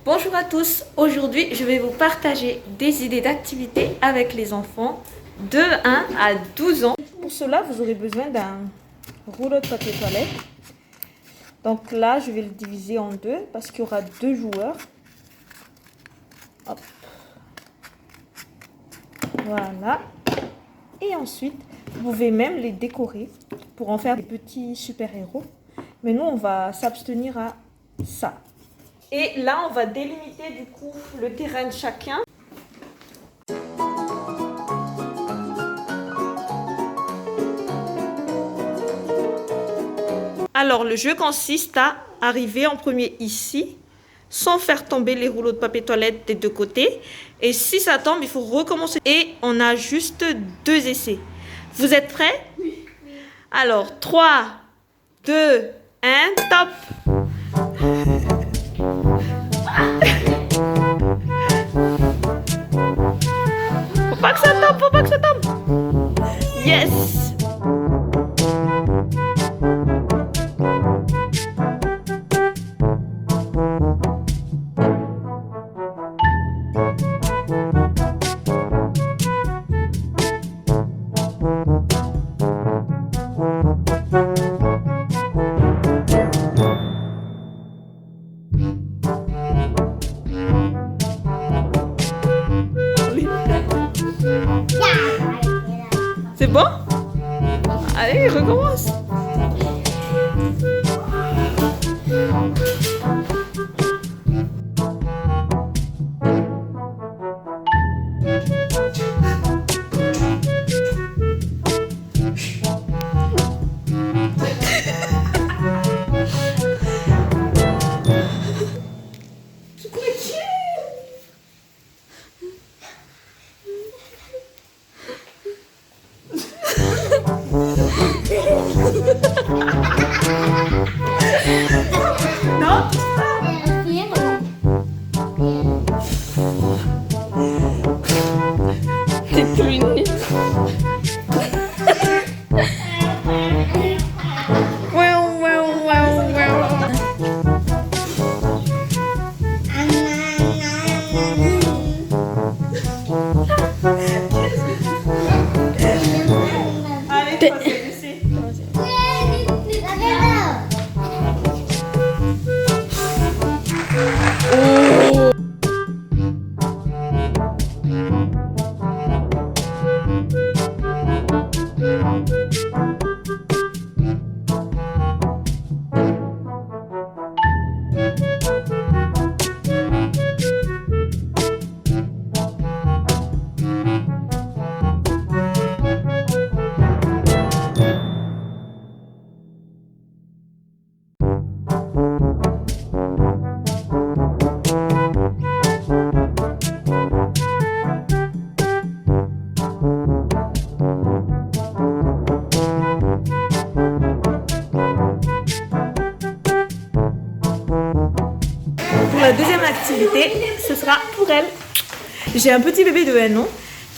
Bonjour à tous, aujourd'hui je vais vous partager des idées d'activités avec les enfants de 1 à 12 ans. Pour cela, vous aurez besoin d'un rouleau de papier toilette. Donc là, je vais le diviser en deux parce qu'il y aura deux joueurs. Hop. Voilà. Et ensuite, vous pouvez même les décorer pour en faire des petits super-héros. Mais nous, on va s'abstenir à ça. Et là, on va délimiter du coup le terrain de chacun. Alors, le jeu consiste à arriver en premier ici, sans faire tomber les rouleaux de papier toilette des deux côtés. Et si ça tombe, il faut recommencer. Et on a juste 2 essais. Vous êtes prêts? Oui. Alors, 3, 2, 1, top! Faut pas que ça tombe, faut pas que ça tombe! Yes! C'est bon? Allez, recommence. Non? T'es plus nul. Allez, toi, c'est Pour la deuxième activité, ce sera pour elle. J'ai un petit bébé de 1 an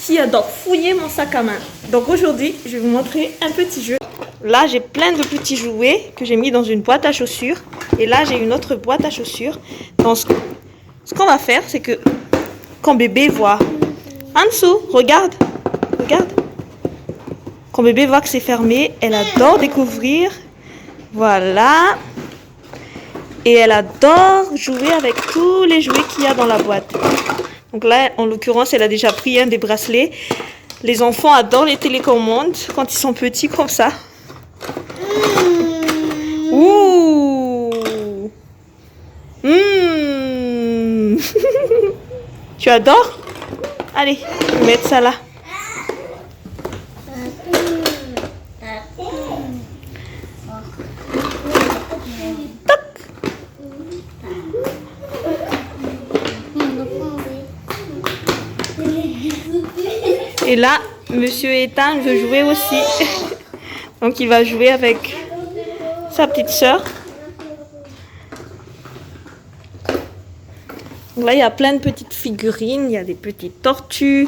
qui adore fouiller mon sac à main. Donc aujourd'hui, je vais vous montrer un petit jeu. Là, j'ai plein de petits jouets que j'ai mis dans une boîte à chaussures. Et là, j'ai une autre boîte à chaussures. Donc, ce qu'on va faire, c'est que quand bébé voit en dessous, regarde, regarde. Quand bébé voit que c'est fermé, elle adore découvrir. Voilà. Et elle adore jouer avec tous les jouets qu'il y a dans la boîte. Donc là, en l'occurrence, elle a déjà pris un des bracelets. Les enfants adorent les télécommandes quand ils sont petits comme ça. Ouh. Tu adores? Allez, je vais mettre ça là. Et là, Monsieur Ethan veut jouer aussi. Donc il va jouer avec sa petite sœur. Donc là, il y a plein de petites figurines. Il y a des petites tortues.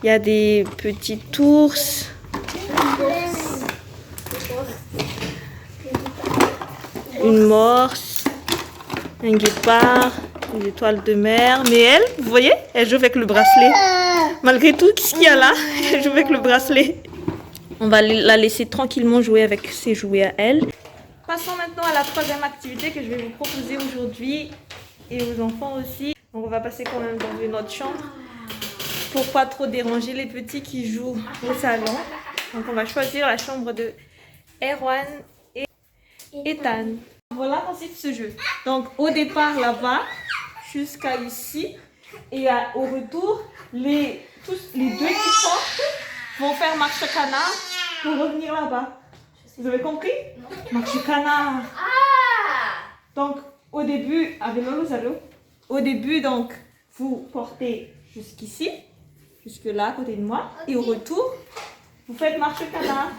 Il y a des petits ours. Une morse. Un guépard. Les étoiles de mer. Mais elle, vous voyez, elle joue avec le bracelet. Malgré tout, qu'est-ce qu'il y a là? Elle joue avec le bracelet. On va la laisser tranquillement jouer avec ses jouets à elle. Passons maintenant à la troisième activité que je vais vous proposer aujourd'hui et aux enfants aussi. Donc on va passer quand même dans une autre chambre pour pas trop déranger les petits qui jouent au salon. Donc on va choisir la chambre de Erwan et Ethan. Voilà ensuite ce jeu. Donc au départ là-bas jusqu'à ici et au retour les deux qui sortent vont faire marche canard pour revenir là-bas. Vous avez compris? Marche canard. Donc au début avec Lolo, au début donc vous portez jusqu'ici, jusque là à côté de moi et au retour vous faites marche canard.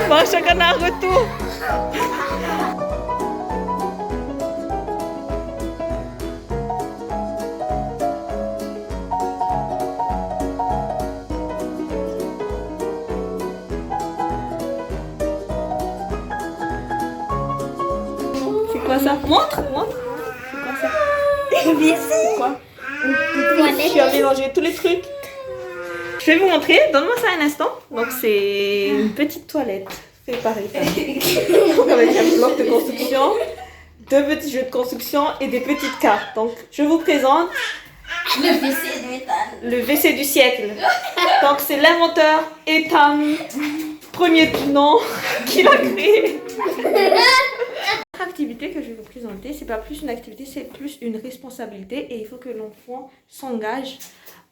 Marche canard retour. C'est quoi ça? Montre. C'est quoi ça? C'est quoi? Tu as mélangé tous les trucs. Je vais vous montrer, donne-moi ça un instant. Donc c'est une petite toilette fait par Ethan. Avec un bloc de construction, 2 petits jeux de construction et des petites cartes. Donc je vous présente le WC du siècle. Donc c'est l'inventeur Ethan, premier du nom, qui l'a créé. L'activité que je vais vous présenter, c'est pas plus une activité, c'est plus une responsabilité et il faut que l'enfant s'engage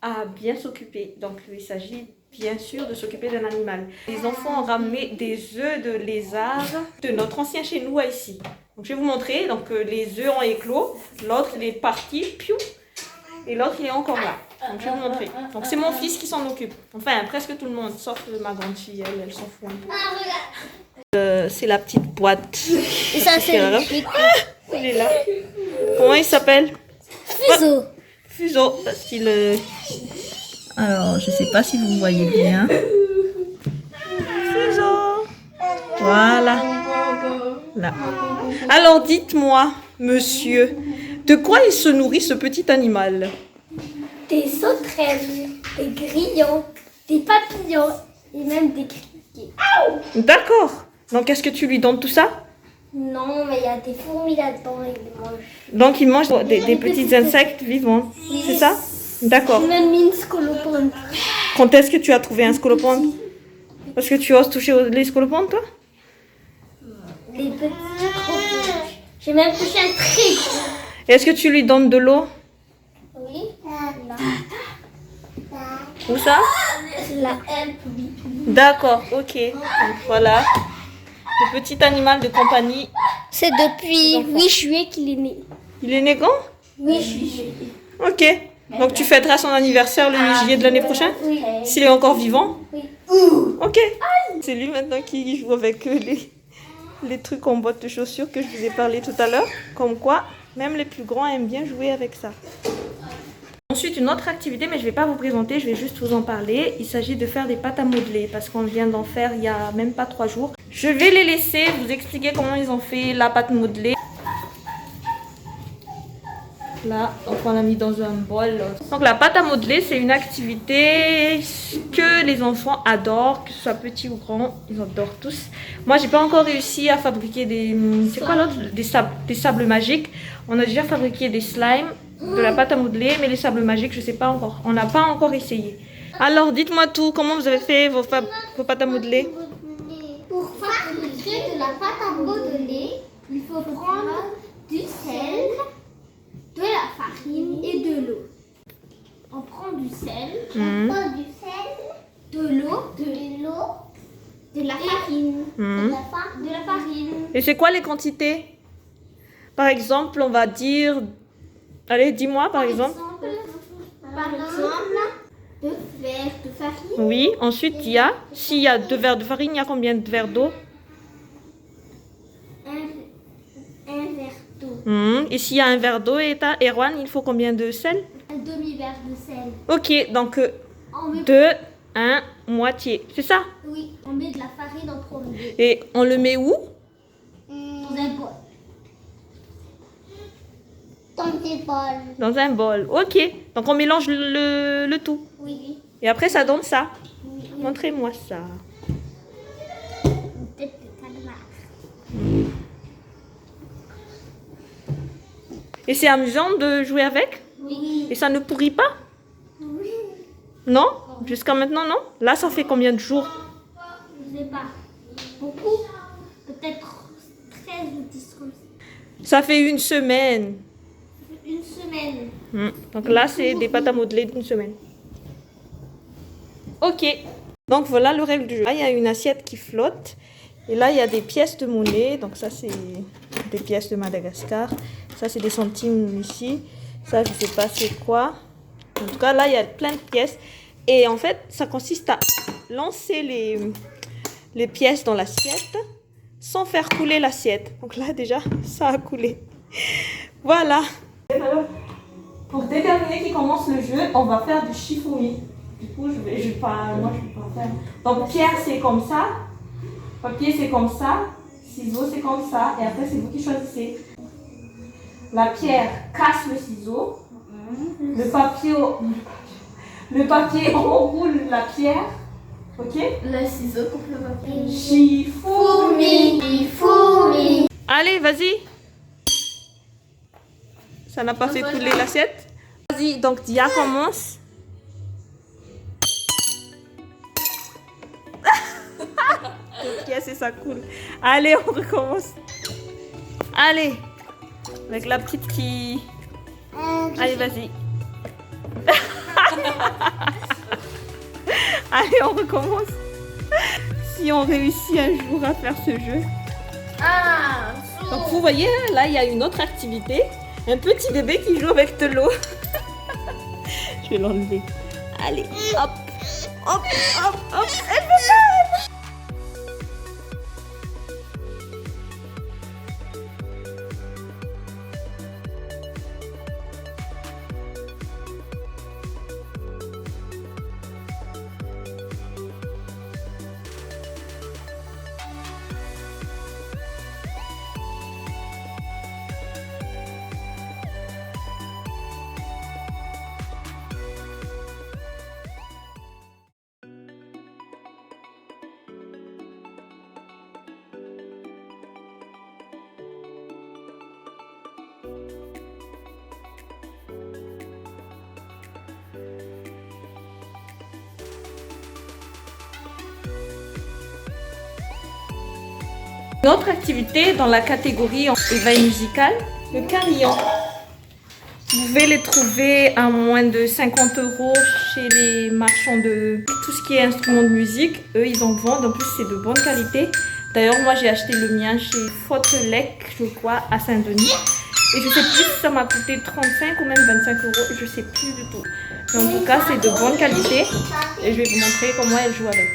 à bien s'occuper. Donc il s'agit bien sûr de s'occuper d'un animal. Les enfants ont ramené des œufs de lézard de notre ancien chez nous à ici. Donc je vais vous montrer. Donc les œufs ont éclos, l'autre il est parti, piou, et l'autre il est encore là. Donc je vais vous montrer. Donc c'est mon fils qui s'en occupe. Enfin presque tout le monde, sauf ma grande fille, elle s'en fout un peu. C'est la petite boîte. Et ça c'est le il est là. Comment il s'appelle? fuseau. Fuseau, parce qu'il... Alors, je sais pas si vous voyez bien. Fuseau. Voilà. Là. Alors, dites-moi, monsieur, de quoi il se nourrit ce petit animal? Des sauterelles, des grillons, des papillons et même des criquets. D'accord. Donc, est-ce que tu lui donnes tout ça? Non, mais il y a des fourmis là-dedans et ils mangent. Donc, il mange des petits insectes vivants, c'est ça? D'accord. J'ai même mis une scolopendre. Quand est-ce que tu as trouvé un scolopendre? Parce que tu oses toucher les scolopendres, toi? Des petits gros. J'ai même touché un très gros. Est-ce que tu lui donnes de l'eau? Oui. Là. Où ça? Là. D'accord, ok. Donc, voilà. Le petit animal de compagnie. C'est depuis 8 juillet qu'il est né. Il est né quand? 8 juillet. Ok. Donc tu fêteras son anniversaire le 8 juillet de l'année prochaine? Oui. S'il est encore vivant? Oui. Ok. C'est lui maintenant qui joue avec les trucs en boîte de chaussures que je vous ai parlé tout à l'heure. Comme quoi, même les plus grands aiment bien jouer avec ça. Ensuite, une autre activité, mais je ne vais pas vous présenter, je vais juste vous en parler. Il s'agit de faire des pâtes à modeler parce qu'on vient d'en faire il n'y a même pas 3 jours. Je vais les laisser vous expliquer comment ils ont fait la pâte modelée. Là, donc on l'a mis dans un bol. Donc la pâte à modeler, c'est une activité que les enfants adorent, que ce soit petit ou grand, ils adorent tous. Moi, j'ai pas encore réussi à fabriquer des... C'est quoi l'autre? Des sables magiques. On a déjà fabriqué des slimes, de la pâte à modeler, mais les sables magiques, je sais pas encore. On n'a pas encore essayé. Alors, dites-moi tout, comment vous avez fait vos pâtes à modeler? Pour fabriquer de la pâte à modeler, il faut prendre du sel, de la farine et de l'eau. On prend du sel. Mhm. On prend du sel. De l'eau. De la farine. Mhm. De la farine. Et c'est quoi les quantités? Par exemple, on va dire... Allez, dis-moi par exemple. Par exemple, 2 verres de farine. Oui, ensuite il y a... S'il y a 2 verres de farine, il y a combien de verres d'eau? Un verre d'eau. Mhm. Et s'il y a un verre d'eau, et Erwan, il faut combien de sel? Un demi-verre de sel. Ok, donc On met, 2, 1, moitié. C'est ça? oui, on met de la farine en premier. Et on le met où? Dans un bol. Dans des bols. Dans un bol. Ok, donc on mélange le tout. Oui. Et après, ça donne ça. Oui. Montrez-moi ça. Une tête de calmar. Et c'est amusant de jouer avec? Oui. Et ça ne pourrit pas? Oui. Non? Jusqu'à maintenant, non? Là, ça fait combien de jours? Je sais pas. Beaucoup. Peut-être 13 ou 10 comme ça. Ça fait une semaine. Une semaine. Donc là, c'est des pâtes à modeler d'une semaine. Ok. Donc voilà le règle du jeu. Là, il y a une assiette qui flotte. Et là, il y a des pièces de monnaie. Donc ça, c'est des pièces de Madagascar. Ça, c'est des centimes ici. Ça, je sais pas c'est quoi. En tout cas, là, il y a plein de pièces. Et en fait, ça consiste à lancer les pièces dans l'assiette sans faire couler l'assiette. Donc là, déjà, ça a coulé. Voilà. Alors, pour déterminer qui commence le jeu, on va faire du chiffouillis. Du coup, je vais pas faire. Donc, pierre, c'est comme ça. Papier, c'est comme ça. Ciseaux, c'est comme ça. Et après, c'est vous qui choisissez. La pierre casse le ciseau. Le papier enroule la pierre. Ok? Le ciseau coupe le papier. Chifoumi. Allez, vas-y. Ça n'a pas fait couler l'assiette. Vas-y, donc Dia commence. Ok, c'est ça coule. Allez, on recommence. Allez. Avec la petite qui... Allez, vas-y. Allez, on recommence. Si on réussit un jour à faire ce jeu. Ah, Donc vous voyez, là, il y a une autre activité. Un petit bébé qui joue avec de l'eau. Je vais l'enlever. Allez, hop, hop, hop, hop. Elle peut pas. Une autre activité dans la catégorie éveil musical, le carillon. Vous pouvez les trouver à moins de 50 € chez les marchands de tout ce qui est instruments de musique. Eux, ils en vendent. En plus, c'est de bonne qualité. D'ailleurs, moi, j'ai acheté le mien chez Fautelec, je crois, à Saint-Denis. Et je sais plus si ça m'a coûté 35 ou même 25 €. Je sais plus du tout. Mais en tout cas, c'est de bonne qualité. Et je vais vous montrer comment elle joue avec.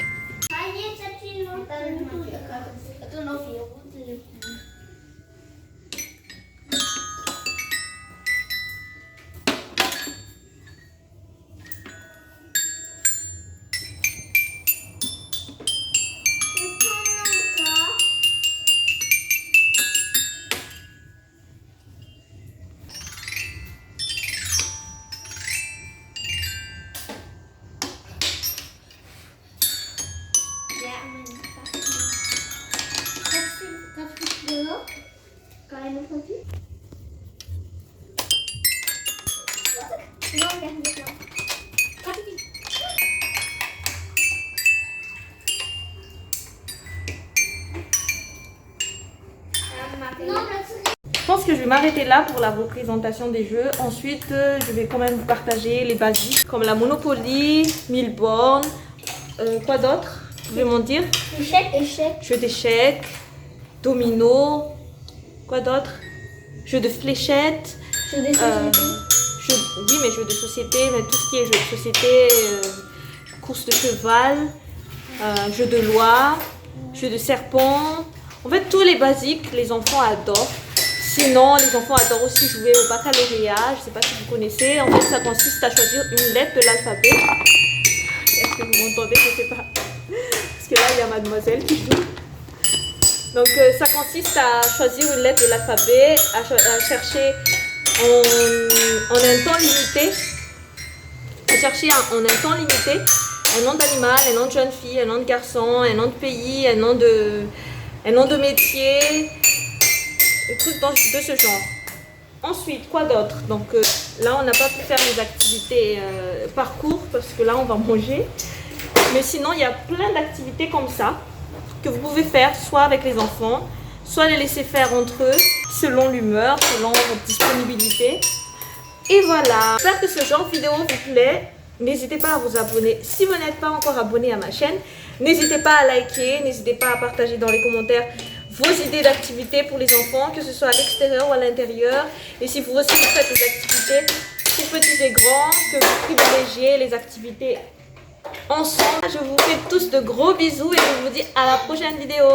Je pense pense que je vais m'arrêter là pour la représentation des jeux. Ensuite, je vais quand même vous partager les basiques comme la Monopoly, 1000 bornes. Quoi d'autre? Vous pouvez m'en dire? Échec. Jeux d'échecs, domino. Quoi d'autre? Jeux de fléchettes. Jeux de société. Oui, mais jeux de société, mais tout ce qui est jeux de société, course de cheval, jeux de loi, jeux de serpent. En fait, tous les basiques, les enfants adorent. Sinon, les enfants adorent aussi jouer au baccalauréat. Je ne sais pas si vous connaissez. En fait, ça consiste à choisir une lettre de l'alphabet. Est-ce que vous m'entendez? Je ne sais pas. Parce que là, il y a mademoiselle qui joue. Donc, ça consiste à choisir une lettre de l'alphabet, à chercher en un temps limité. À chercher en un temps limité un nom d'animal, un nom de jeune fille, un nom de garçon, un nom de pays, un nom de métier. Des trucs de ce genre. Ensuite, quoi d'autre? Donc là, on n'a pas pu faire les activités parcours parce que là, on va manger. Mais sinon, il y a plein d'activités comme ça que vous pouvez faire soit avec les enfants, soit les laisser faire entre eux, selon l'humeur, selon votre disponibilité. Et voilà. J'espère que ce genre de vidéo vous plaît. N'hésitez pas à vous abonner. Si vous n'êtes pas encore abonné à ma chaîne, n'hésitez pas à liker, n'hésitez pas à partager dans les commentaires vos idées d'activités pour les enfants, que ce soit à l'extérieur ou à l'intérieur. Et si vous aussi vous faites des activités pour petits et grands, que vous privilégiez les activités ensemble. Je vous fais tous de gros bisous et je vous dis à la prochaine vidéo.